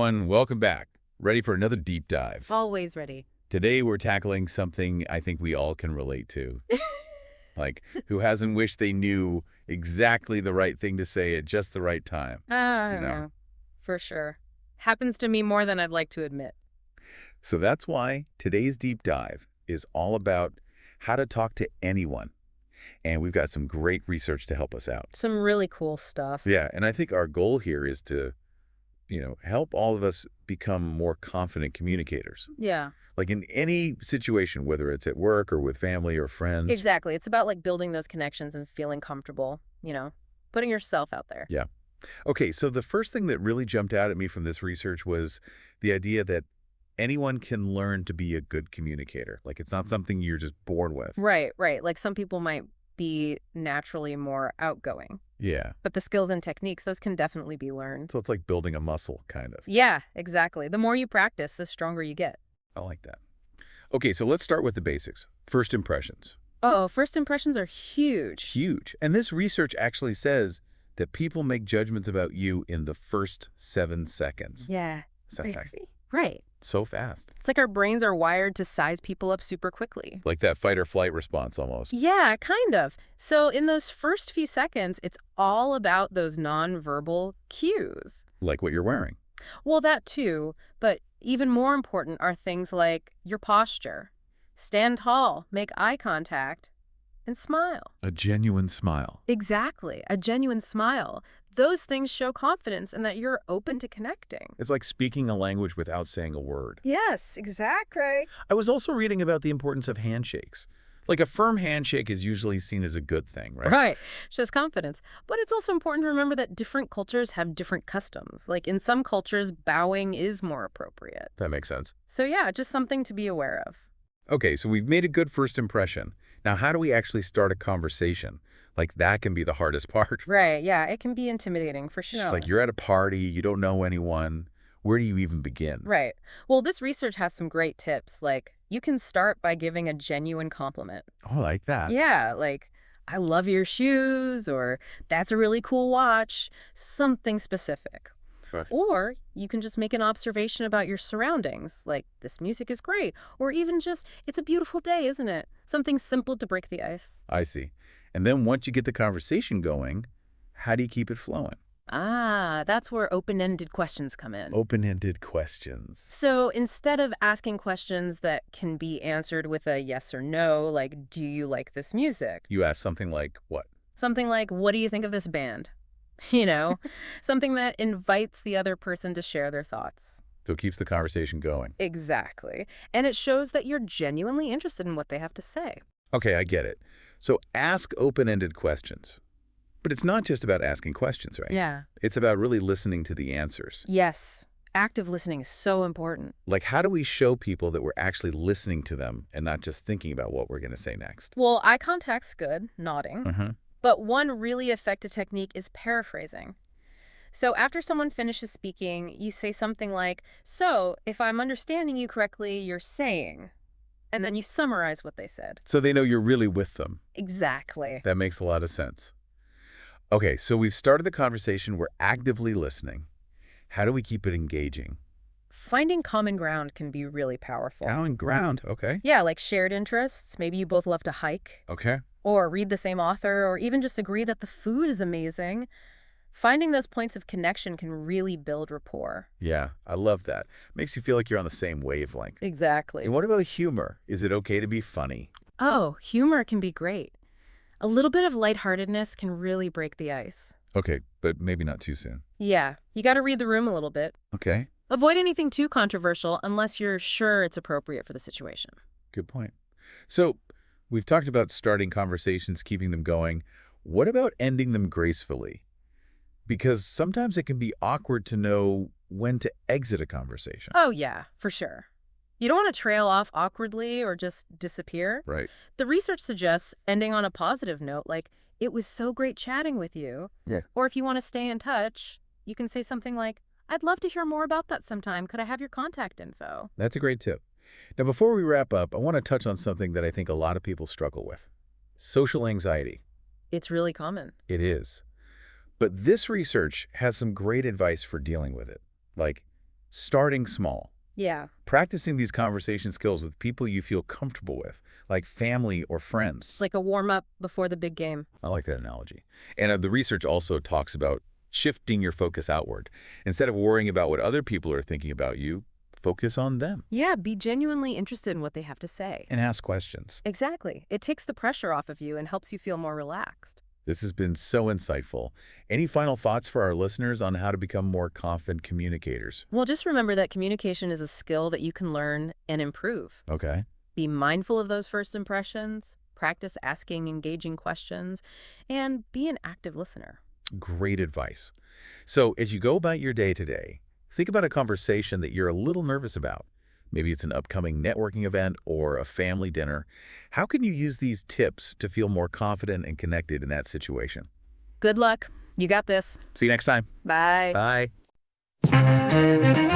everyone. Welcome back. Ready for another deep dive. Always ready. Today, we're tackling something I think we all can relate to. Like, who hasn't wished they knew exactly the right thing to say at just the right time? I don't know. For sure. Happens to me more than I'd like to admit. So that's why today's deep dive is all about how to talk to anyone. And we've got some great research to help us out. Some really cool stuff. Yeah, and I think our goal here is to, help all of us become more confident communicators. Yeah. Like in any situation, whether it's at work or with family or friends. Exactly. It's about building those connections and feeling comfortable, putting yourself out there. Yeah. Okay, so the first thing that really jumped out at me from this research was the idea that anyone can learn to be a good communicator. Like it's not something you're just born with. Right. Like some people might be naturally more outgoing. Yeah. But the skills and techniques, those can definitely be learned. So it's like building a muscle, kind of. Yeah, exactly. The more you practice, the stronger you get. I like that. Okay, so let's start with the basics. First impressions. Oh, first impressions are huge. Huge. And this research actually says that people make judgments about you in the first 7 seconds. Yeah. That's Crazy. Right. so fast. It's like our brains are wired to size people up super quickly. Like that fight or flight response almost. Yeah, kind of. So in those first few seconds, it's all about those nonverbal cues. Like what you're wearing. Well, that too, but even more important are things like your posture. Stand tall, make eye contact, and smile. A genuine smile. Exactly, a genuine smile. Those things show confidence and that you're open to connecting. It's like speaking a language without saying a word. Yes, exactly. I was also reading about the importance of handshakes. Like a firm handshake is usually seen as a good thing, right? Right. Shows confidence. But it's also important to remember that different cultures have different customs. Like in some cultures, bowing is more appropriate. That makes sense. So yeah, just something to be aware of. Okay, so we've made a good first impression. Now, how do we actually start a conversation? Like that can be the hardest part. Right, yeah, it can be intimidating for sure. It's like you're at a party, you don't know anyone. Where do you even begin? Right. Well, this research has some great tips. Like, you can start by giving a genuine compliment. Oh, I like that. Yeah, like, I love your shoes, or that's a really cool watch, something specific. Right. Or you can just make an observation about your surroundings, like, this music is great, or even just, it's a beautiful day, isn't it? Something simple to break the ice. I see. And then once you get the conversation going, how do you keep it flowing? Ah, that's where open-ended questions come in. Open-ended questions. So instead of asking questions that can be answered with a yes or no, like, do you like this music? You ask something like, what? Something like, what do you think of this band? Something that invites the other person to share their thoughts. So it keeps the conversation going. Exactly. And it shows that you're genuinely interested in what they have to say. Okay, I get it. So ask open-ended questions. But it's not just about asking questions, right? Yeah. It's about really listening to the answers. Yes. Active listening is so important. Like, how do we show people that we're actually listening to them and not just thinking about what we're going to say next? Well, eye contact's good, nodding. But one really effective technique is paraphrasing. So after someone finishes speaking, you say something like, so if I'm understanding you correctly, you're saying, and then you summarize what they said. So they know you're really with them. Exactly. That makes a lot of sense. Okay, so we've started the conversation. We're actively listening. How do we keep it engaging? Finding common ground can be really powerful. Common ground, okay. Yeah, like shared interests. Maybe you both love to hike. Okay. Or read the same author, or even just agree that the food is amazing. Finding those points of connection can really build rapport. Yeah, I love that. Makes you feel like you're on the same wavelength. Exactly. And what about humor? Is it okay to be funny? Oh, humor can be great. A little bit of lightheartedness can really break the ice. Okay, but maybe not too soon. Yeah, you got to read the room a little bit. Okay, Avoid anything too controversial unless you're sure it's appropriate for the situation. good point. So we've talked about starting conversations, keeping them going. What about ending them gracefully? Because sometimes it can be awkward to know when to exit a conversation. Oh, yeah, for sure. You don't want to trail off awkwardly or just disappear. Right. The research suggests ending on a positive note, like, it was so great chatting with you. Yeah. Or if you want to stay in touch, you can say something like, I'd love to hear more about that sometime. Could I have your contact info? That's a great tip. Now, before we wrap up, I want to touch on something that I think a lot of people struggle with. Social anxiety. It's really common. It is. But this research has some great advice for dealing with it. Like, starting small. Yeah. Practicing these conversation skills with people you feel comfortable with, like family or friends. It's like a warm-up before the big game. I like that analogy. And the research also talks about shifting your focus outward. Instead of worrying about what other people are thinking about you, focus on them. Yeah, be genuinely interested in what they have to say. And ask questions. Exactly. It takes the pressure off of you and helps you feel more relaxed. This has been so insightful. Any final thoughts for our listeners on how to become more confident communicators? Well, just remember that communication is a skill that you can learn and improve. Okay. Be mindful of those first impressions, practice asking engaging questions, and be an active listener. Great advice. So as you go about your day today, think about a conversation that you're a little nervous about. Maybe it's an upcoming networking event or a family dinner. How can you use these tips to feel more confident and connected in that situation? Good luck. You got this. See you next time. Bye. Bye.